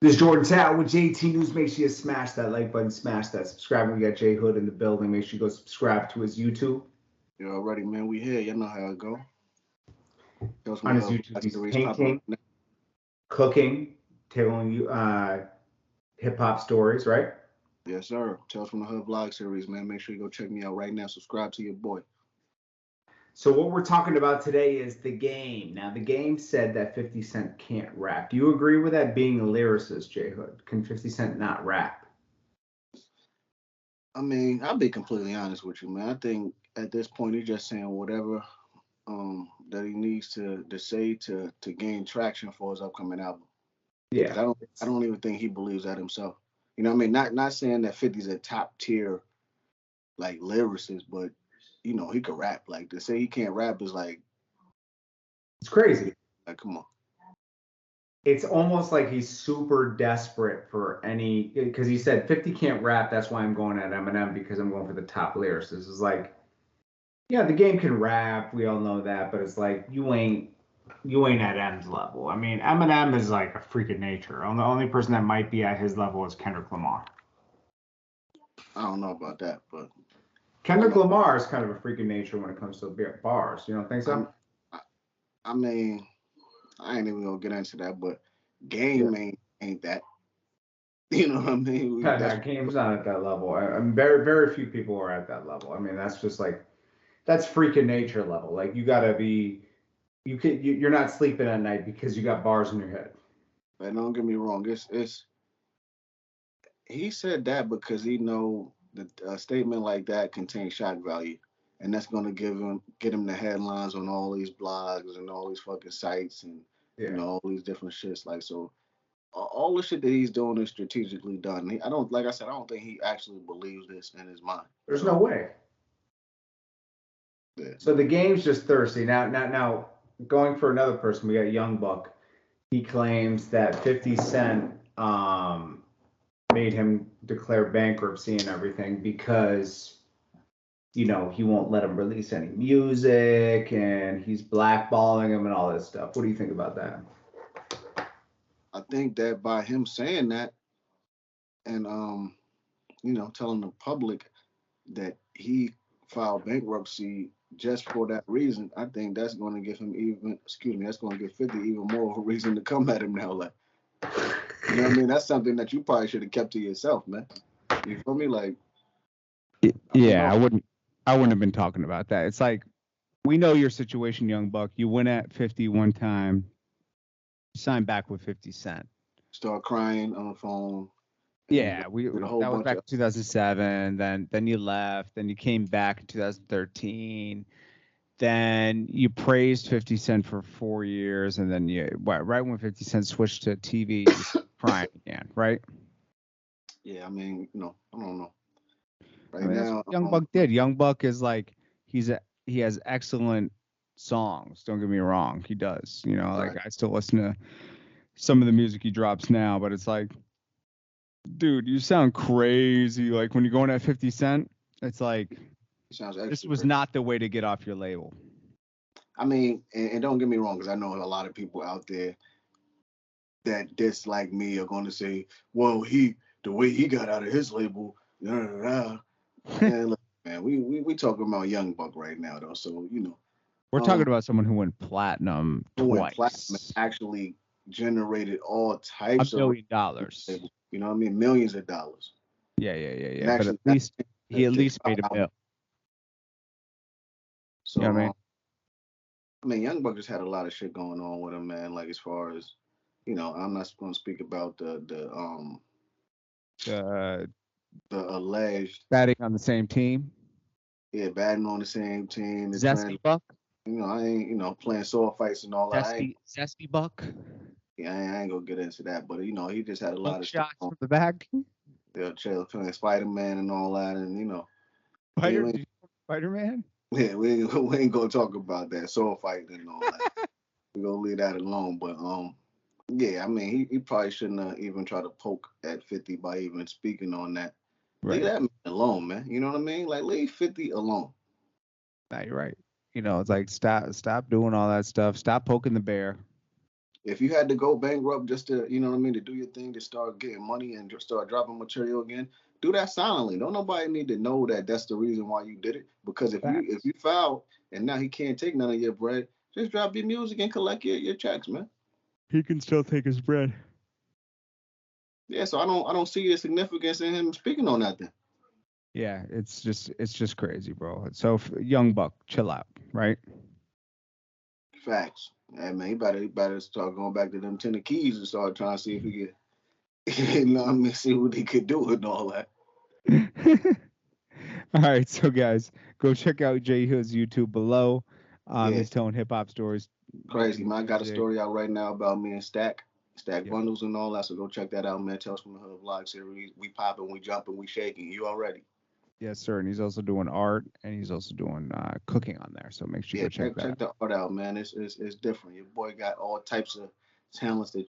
This is Jordan Tower with JT News. Make sure you smash that like button, smash that subscribe. We got Jay Hood in the building. Make sure you go subscribe to his YouTube. You already, man. We here. You know how it go. Shows from On the his hub YouTube, Black he's series popping up painting, now. cooking, telling you hip hop stories, right? Yes, sir. Tales from the Hood vlog series, man. Make sure you go check me out right now. Subscribe to your boy. So what we're talking about today is the game. Now the game said that 50 Cent can't rap. Do you agree with that being a lyricist, Jay Hood? Can 50 Cent not rap? I mean, I'll be completely honest with you, man. I think at this point he's just saying whatever that he needs to say to gain traction for his upcoming album. Because Yeah. I don't even think he believes that himself. You know what I mean? Not saying that 50's a top tier like lyricist, but he could rap. Like to say he can't rap is It's crazy. come on. It's almost like he's super desperate for any because he said 50 can't rap. That's why I'm going at Eminem because I'm going for the top lyricists. It's like, yeah, the game can rap. We all know that, but it's like you ain't at M's level. I mean, Eminem is like a freak of nature. The only person that might be at his level is Kendrick Lamar. I don't know about that, but I Kendrick mean, Lamar is kind of a freak of nature when it comes to bars. You don't think so? I'm, I, I mean, I ain't even gonna get into that, but Yeah. game ain't that. You know what I mean? That's That game's not at that level. I'm very few people are at that level. I mean, that's just like that's freaking nature level. Like you gotta be, you're not sleeping at night because you got bars in your head. and don't get me wrong. It's he said that because he know that a statement like that contains shock value, and that's gonna get him the headlines on all these blogs and all these fucking sites and Yeah, all these different shits. Like so, all the shit that he's doing is strategically done. I don't like I said. I don't think he actually believes this in his mind there's at no all. way. Yeah. So the game's just thirsty. Now, going for another person, we got Young Buck. He claims that 50 Cent made him declare bankruptcy and everything because he won't let him release any music and he's blackballing him and all this stuff. What do you think about that? I think that by him saying that and telling the public that he filed bankruptcy just for that reason, I think that's going to give him that's going to give 50 even more of a reason to come at him now. Like, you know what I mean? That's something that you probably should have kept to yourself, man. You feel me? Like, I don't Yeah, know. I wouldn't have been talking about that. It's like we know your situation, young buck. You went at 50 one time, signed back with 50 Cent. Start crying on the phone, and you Yeah, we did a whole that was bunch back of in 2007. Then you left. Then you came back in 2013. Then you praised 50 Cent for 4 years, and then right when 50 Cent switched to TV, you crying again, right? yeah. I mean, I don't know. I Right mean, that's now, what Young Buck did. Young Buck is like he has excellent songs. Don't get me wrong, he does. Like right. I still listen to some of the music he drops now, but it's like, dude, you sound crazy. Like when you're going at 50 Cent, it's like He sounds this extra was crazy. not the way to get off your label. I mean, and don't get me wrong, because I know a lot of people out there that dislike me are going to say, "Well, the way he got out of his label, da, da, da." Man, look, man, we talking about Young Buck right now, though. So We're talking um, about someone who went platinum who went platinum and twice, actually generated all a types of million dollars. label. You know what I mean? Millions of dollars, and Yeah. But at actually least he at to least drop made a out. mill. You know So what I mean? I mean, Young Buck just had a lot of shit going on with him, man. Like as far as I'm not going to speak about Uh, the alleged batting on the same team. batting on the same team, the trans. Zesty Buck. I ain't playing sword fights and all that. Zesty Buck. Yeah, I ain't gonna get into that. But he just had a lot Hook of stuff shots on. from the back. The trailer playing Spider Man and all that, and we ain't, Spider Man. yeah, we ain't gonna talk about that sword fighting and all that. We gonna leave that alone. But yeah, I mean, he probably shouldn't have even tried to poke at 50 by even speaking on that. Leave Right. that man alone, man. You know what I mean? Like leave 50 alone. Nah, you're right. It's like stop doing all that stuff. Stop poking the bear. if you had to go bankrupt just to, you know what I mean, to do your thing, to start getting money and just start dropping material again, do that silently. Don't nobody need to know that that's the reason why you did it. Because if you foul and now he can't take none of your bread, just drop your music and collect your checks, man. He can still take his bread. Yeah, so I don't see the significance in him speaking on that then. Yeah, it's just crazy, bro. So young buck, chill out, right? Facts. Hey man, he better start going back to them 10 keys and start trying to see if he could, you know what I mean, see what he could do and all that. All right, so guys, go check out Jay Hood's YouTube below. Yeah. He's telling hip hop stories. Crazy, man. I got a music. story out right now about me and Stack Yeah. bundles and all that. So go check that out, man. Tales from the Hood vlog series. We popping, we jumping, we shaking. You already. Yes, sir. And he's also doing art, and he's also doing cooking on there. So make sure you go check that out. Check the art out, man. It's different. Your boy got all types of talents that